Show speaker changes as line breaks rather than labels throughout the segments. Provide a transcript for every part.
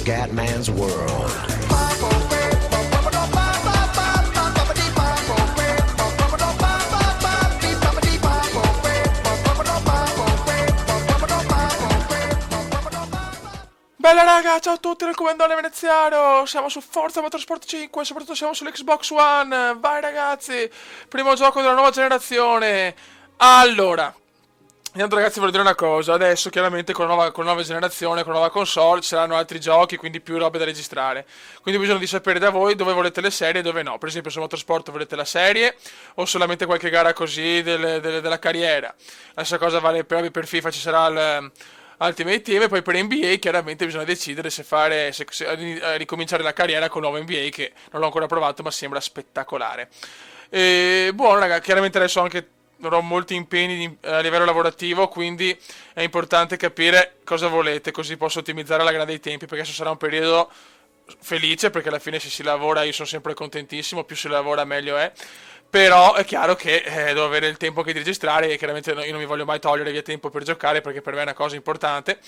Scatman's World.
Bella raga, ciao a tutti del Comandone Veneziano, siamo su Forza Motorsport 5, soprattutto siamo sull'Xbox One, vai ragazzi, primo gioco della nuova generazione. Allora, intanto ragazzi voglio dire una cosa, adesso chiaramente con la nuova generazione, con la nuova console, ci saranno altri giochi, quindi più robe da registrare. Quindi bisogna di sapere da voi dove volete le serie e dove no. Per esempio su Motorsport volete la serie o solamente qualche gara così della carriera. La stessa cosa vale per FIFA, ci sarà il Ultimate Team e poi per NBA chiaramente bisogna decidere se ricominciare la carriera con nuovo NBA che non l'ho ancora provato ma sembra spettacolare. E, buono raga, chiaramente adesso anche avrò molti impegni a livello lavorativo, quindi è importante capire cosa volete, così posso ottimizzare alla grande i tempi, perché adesso sarà un periodo felice, perché alla fine se si lavora io sono sempre contentissimo, più si lavora meglio è, però è chiaro che devo avere il tempo anche di registrare e chiaramente io non mi voglio mai togliere via tempo per giocare, perché per me è una cosa importante,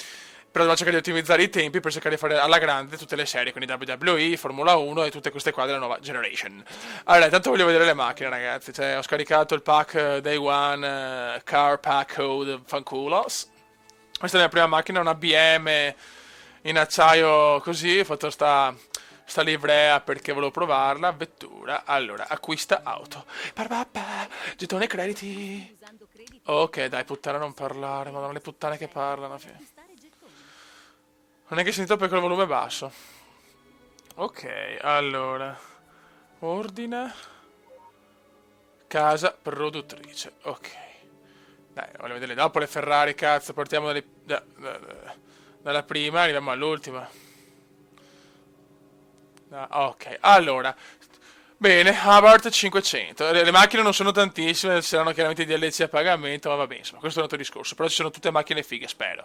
però devo cercare di ottimizzare i tempi per cercare di fare alla grande tutte le serie, quindi WWE, Formula 1 e tutte queste qua della nuova generation. Allora, intanto voglio vedere le macchine, ragazzi. Cioè, ho scaricato il pack Day One Car Pack Code Fanculos. Questa è la mia prima macchina, una BM in acciaio così, ho fatto sta livrea perché volevo provarla. Vettura, allora, acquista auto. Parpapà, gettone crediti. Ok, dai, puttana non parlare, madonna, le puttane che parlano. Non è che sentito perché il volume è basso. Ok, allora. Ordine. Casa produttrice. Ok. Dai, voglio vedere dopo le Ferrari, cazzo. Partiamo dalla prima, arriviamo all'ultima. Ok, allora. Bene, Abarth 500. Le macchine non sono tantissime, saranno chiaramente DLC a pagamento, ma va bene, insomma, questo è un altro discorso. Però ci sono tutte macchine fighe, spero.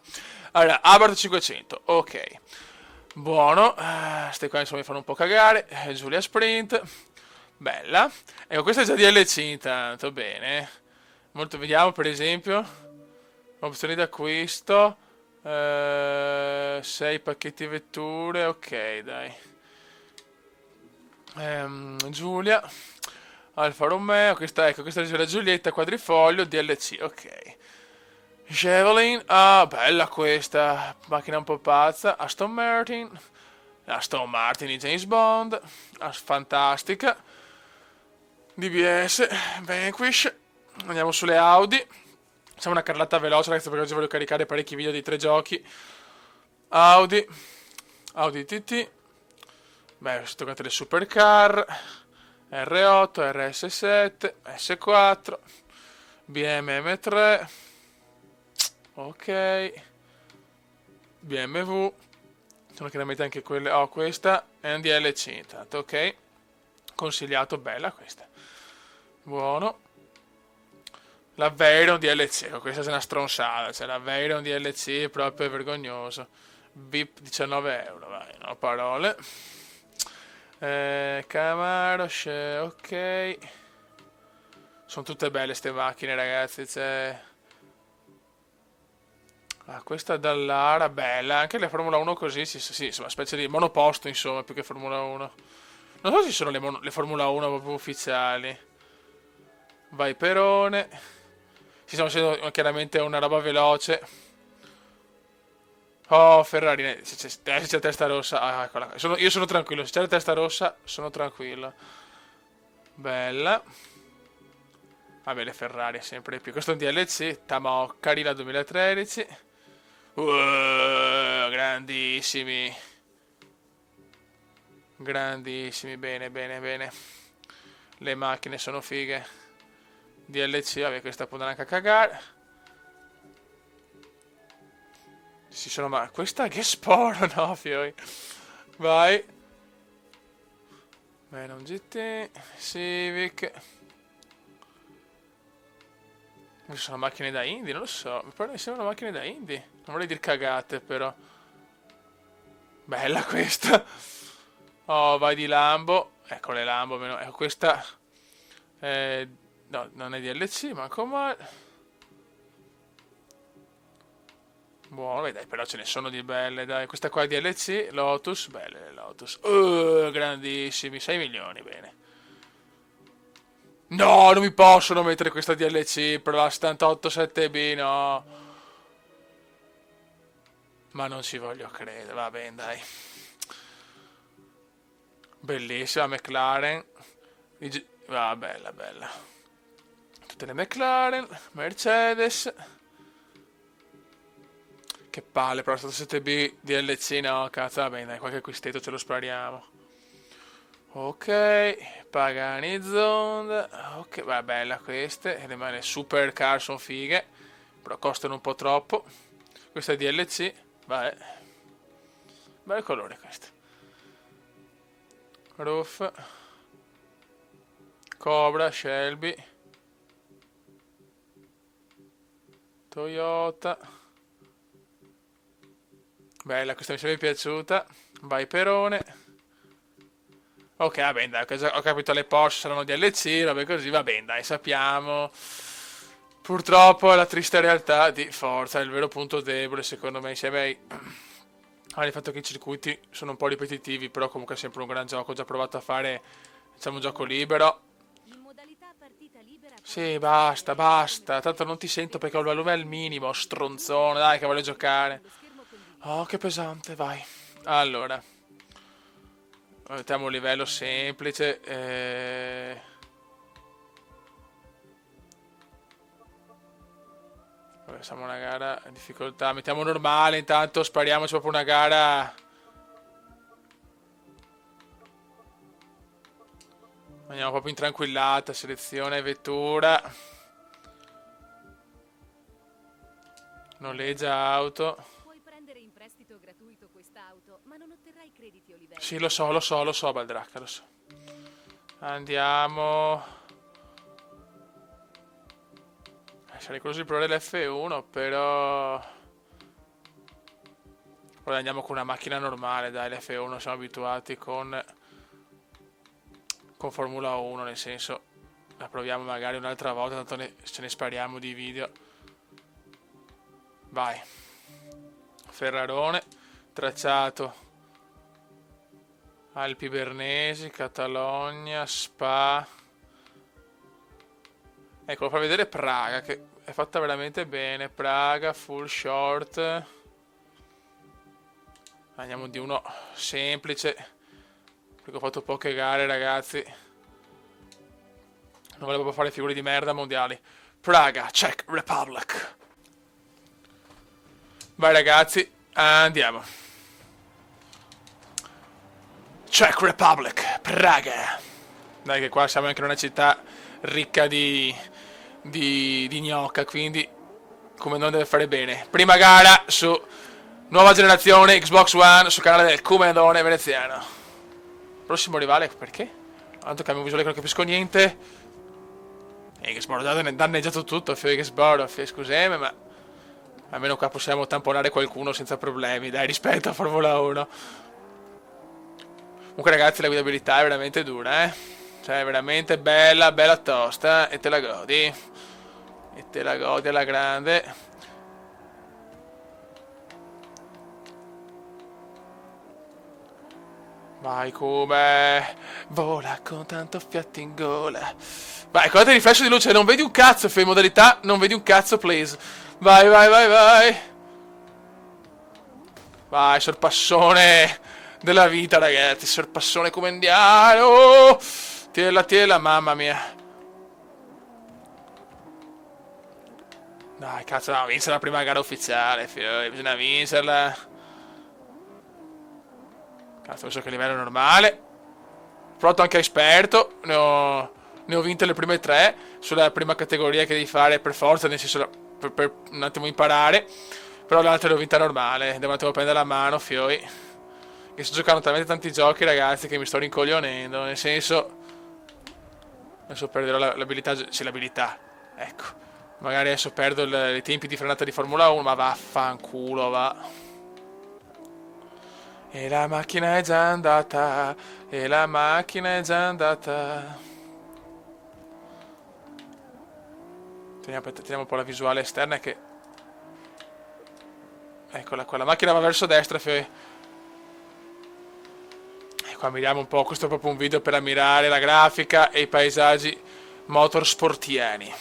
Allora, Abarth 500, ok. Buono, ste qua insomma mi fanno un po' cagare. Giulia Sprint, bella. Ecco, questa è già DLC intanto, bene. Molto, vediamo per esempio. Opzioni d'acquisto. 6 pacchetti vetture, ok dai. Giulia. Alfa Romeo, ecco, questa è la Giulietta quadrifoglio DLC, ok. Javelin, ah, bella questa, macchina un po' pazza. Aston Martin di James Bond, fantastica. DBS, Vanquish. Andiamo sulle Audi. Facciamo una carrellata veloce ragazzi, perché oggi voglio caricare parecchi video di 3 giochi. Audi TT. Beh, sono toccate le supercar. R8, RS7, S4, BMW M3. Ok, BMW, sono chiaramente anche quelle. Oh, questa è un DLC intanto, ok, consigliato, bella questa, buono. La Veyron DLC, ecco, questa è una stronzata, cioè la Veyron DLC è proprio vergognoso. VIP 19 euro, vai, no parole. Camaro, ok, sono tutte belle ste macchine ragazzi, cioè. Ah, questa Dallara, bella, anche la Formula 1 così, sì, insomma, specie di monoposto, insomma, più che Formula 1. Non so se ci sono le Formula 1 proprio ufficiali. Vai Perone. Ci stiamo facendo chiaramente una roba veloce. Oh, Ferrari, se c'è la testa rossa, ah, eccola. Io sono tranquillo, se c'è la testa rossa, sono tranquillo. Bella. Vabbè, le Ferrari sempre più. Questo è un DLC, Tamaoccari la 2013. Grandissimi. Grandissimi, bene, bene, bene. Le macchine sono fighe. DLC, vabbè, questa può andare anche a cagare. Ci sono, ma questa che sporo, no, fioi. Vai. Bene, un GT, Civic. Ci sono macchine da indie, non lo so. Mi pare che siano macchine da indie. Non vorrei dire cagate, però. Bella questa. Oh, vai di Lambo. Ecco le Lambo. Ecco questa. No, non è DLC, ma come. Buono, dai, però ce ne sono di belle, dai. Questa qua è DLC, Lotus, belle le Lotus. Grandissimi, 6 milioni, bene. No, non mi possono mettere questa DLC per la 78-7B, no. Ma non ci voglio credere, va bene, dai. Bellissima McLaren. Bella, bella. Tutte le McLaren, Mercedes. Che palle, però stato 7B DLC, no, cazzo, va bene, dai, qualche acquistetto ce lo spariamo. Ok, Pagani Zonda, ok, va bella queste, le super car sono fighe, però costano un po' troppo. Questa è DLC, vabbè, bel colore questo. Roof, Cobra, Shelby, Toyota. Bella, questa mi sarebbe piaciuta. Viperone. Ok, va bene, dai, ho capito, le Porsche saranno DLC, robe così, va bene, dai, sappiamo. Purtroppo è la triste realtà di Forza, è il vero punto debole, secondo me, insieme al fatto che i circuiti sono un po' ripetitivi, però comunque è sempre un gran gioco, ho già provato a fare, diciamo, un gioco libero. Sì, basta, basta, tanto non ti sento perché ho il volume al minimo, stronzone, dai che voglio giocare. Oh, che pesante, vai. Allora, mettiamo un livello semplice. Facciamo una gara a difficoltà. Mettiamo normale, intanto spariamoci proprio una gara. Andiamo proprio in tranquillata. Selezione vettura. Noleggia auto.
Puoi prendere in prestito gratuito quest'auto, ma non otterrai crediti Oliveira.
Sì, lo so, Baldracca, lo so. Andiamo. Sarei curioso di provare l'F1, però. Poi andiamo con una macchina normale, dai, l'F1 siamo abituati con Formula 1, nel senso, la proviamo magari un'altra volta, tanto ce ne spariamo di video. Vai. Ferrarone, tracciato Alpi Bernesi, Catalogna, Spa. Ecco, fa vedere Praga, che è fatta veramente bene. Praga, full short. Andiamo di uno semplice, perché ho fatto poche gare, ragazzi. Non volevo proprio fare figure di merda mondiali. Praga, Czech Republic. Vai ragazzi, andiamo. Czech Republic, Praga. Dai che qua siamo anche in una città ricca di gnocca, quindi come non deve fare bene. Prima gara su nuova generazione Xbox One sul canale del Comandone veneziano. Prossimo rivale, perché? Tanto cambio visuale che non capisco niente. Xbox ha danneggiato tutto, Xbox, scusami, ma almeno qua possiamo tamponare qualcuno senza problemi, dai, rispetto a Formula 1. Comunque ragazzi, la guidabilità è veramente dura, eh. Cioè, è veramente bella, bella tosta, e te la godi. E te la godi alla grande. Vai come vola con tanto fiato in gola. Vai, guardate il riflesso di luce, non vedi un cazzo, in modalità, non vedi un cazzo, please. Vai, vai, vai, vai. Vai, sorpassone della vita, ragazzi, sorpassone come indiano. Tiela, mamma mia. Dai, cazzo, no, vincere la prima gara ufficiale, figlio, bisogna vincerla. Cazzo, penso che a livello normale. Ho provato anche a esperto, ne ho vinte le prime tre sulla prima categoria che devi fare per forza, nel senso per un attimo imparare. Però le altre le ho vinte normale, devo un attimo prendere la mano, fioi. Che sto giocando talmente tanti giochi, ragazzi, che mi sto rincoglionendo, nel senso. Adesso perderò l'abilità, sì, l'abilità, ecco. Magari adesso perdo i tempi di frenata di Formula 1, ma vaffanculo, va. E la macchina è già andata, e la macchina è già andata. Teniamo un po' la visuale esterna che Eccola qua, la macchina va verso destra, e qua miriamo un po', questo è proprio un video per ammirare la grafica e i paesaggi motorsportiani.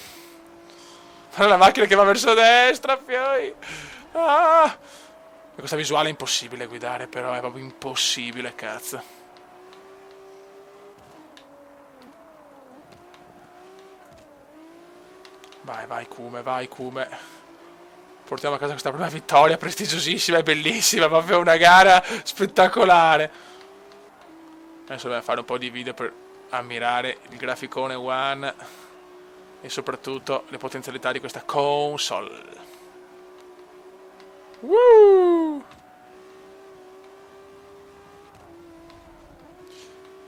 La macchina che va verso destra, fioi. Ah! E questa visuale è impossibile guidare, però è proprio impossibile, cazzo. Vai, vai, Kume, vai, Kume. Portiamo a casa questa prima vittoria prestigiosissima e bellissima, proprio una gara spettacolare. Adesso dobbiamo fare un po' di video per ammirare il graficone One e soprattutto le potenzialità di questa console. Woo!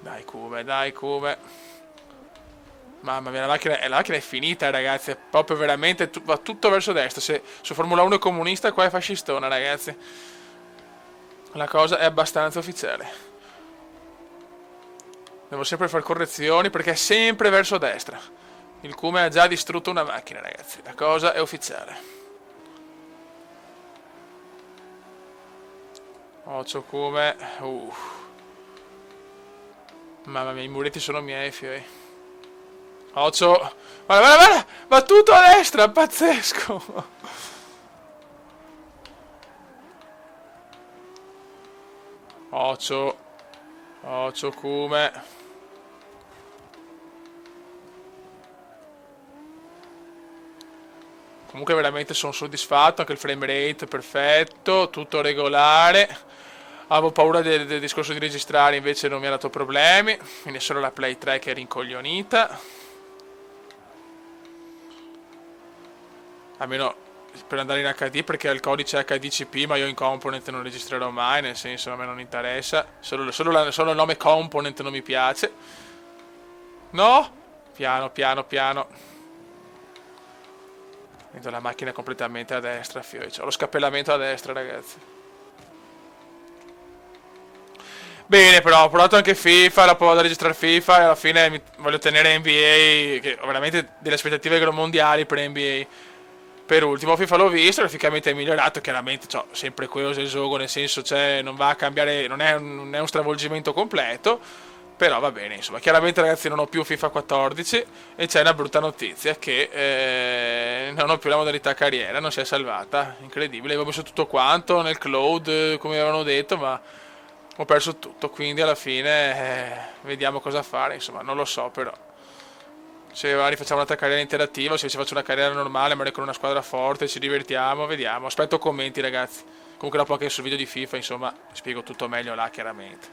Dai Kume, dai Kume. Mamma mia, la macchina è finita, ragazzi. È proprio veramente. Va tutto verso destra. Se su Formula 1 è comunista, qua è fascistona, ragazzi. La cosa è abbastanza ufficiale. Devo sempre fare correzioni perché è sempre verso destra. Il Kume ha già distrutto una macchina, ragazzi. La cosa è ufficiale. Occhio Kume. Mamma mia, i muretti sono miei, fioi. Occhio. Guarda, guarda, guarda. Va tutto a destra, pazzesco. Occhio. Occhio Kume. Comunque veramente sono soddisfatto. Anche il frame rate perfetto. Tutto regolare. Avevo paura del discorso di registrare, invece non mi ha dato problemi. Quindi è solo la Play 3 che è rincoglionita. Almeno per andare in HD, perché ha il codice HDCP, ma io in Component non registrerò mai, nel senso a me non interessa. Solo il nome Component non mi piace. No? Piano, piano, piano. Vedo la macchina completamente a destra, fioi. C'ho lo scappellamento a destra, ragazzi. Bene, però ho provato anche FIFA, la provo da registrare FIFA e alla fine voglio tenere NBA, che ho veramente delle aspettative mondiali per NBA. Per ultimo FIFA l'ho visto, graficamente è migliorato, chiaramente c'ho sempre quello del gioco, nel senso non va a cambiare, non è un stravolgimento completo, però va bene, insomma. Chiaramente ragazzi non ho più FIFA 14 e c'è una brutta notizia che non ho più la modalità carriera, non si è salvata, incredibile, avevo messo tutto quanto nel cloud come avevano detto, ma ho perso tutto, quindi alla fine vediamo cosa fare, insomma, non lo so però. Se magari facciamo un'altra carriera interattiva, se ci faccio una carriera normale, magari con una squadra forte, ci divertiamo, vediamo. Aspetto commenti, ragazzi. Comunque dopo anche sul video di FIFA, insomma, spiego tutto meglio là, chiaramente.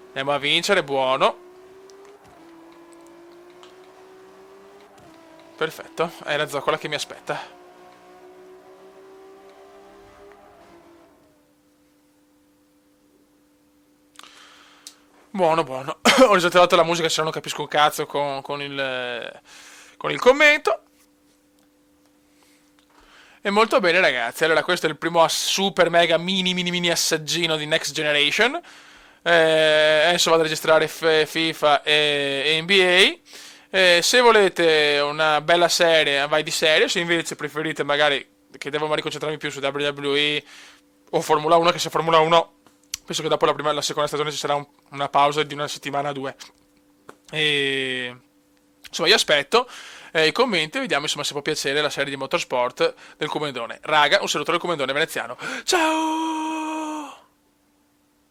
Andiamo a vincere, buono. Perfetto, è la zoccola che mi aspetta. Buono, buono. Ho risaturato la musica, se no non capisco un cazzo con il commento. E molto bene, ragazzi. Allora, questo è il primo super mega mini assaggino di Next Generation. Adesso vado a registrare FIFA e NBA. Se volete una bella serie, vai di serie. Se invece preferite magari che devo magari concentrarmi più su WWE o Formula 1, che se Formula 1 penso che dopo la seconda stagione ci sarà una pausa di una settimana o due. E insomma, io aspetto i commenti e vediamo insomma se può piacere la serie di motorsport del Comendone. Raga, un saluto del Comendone veneziano. Ciao!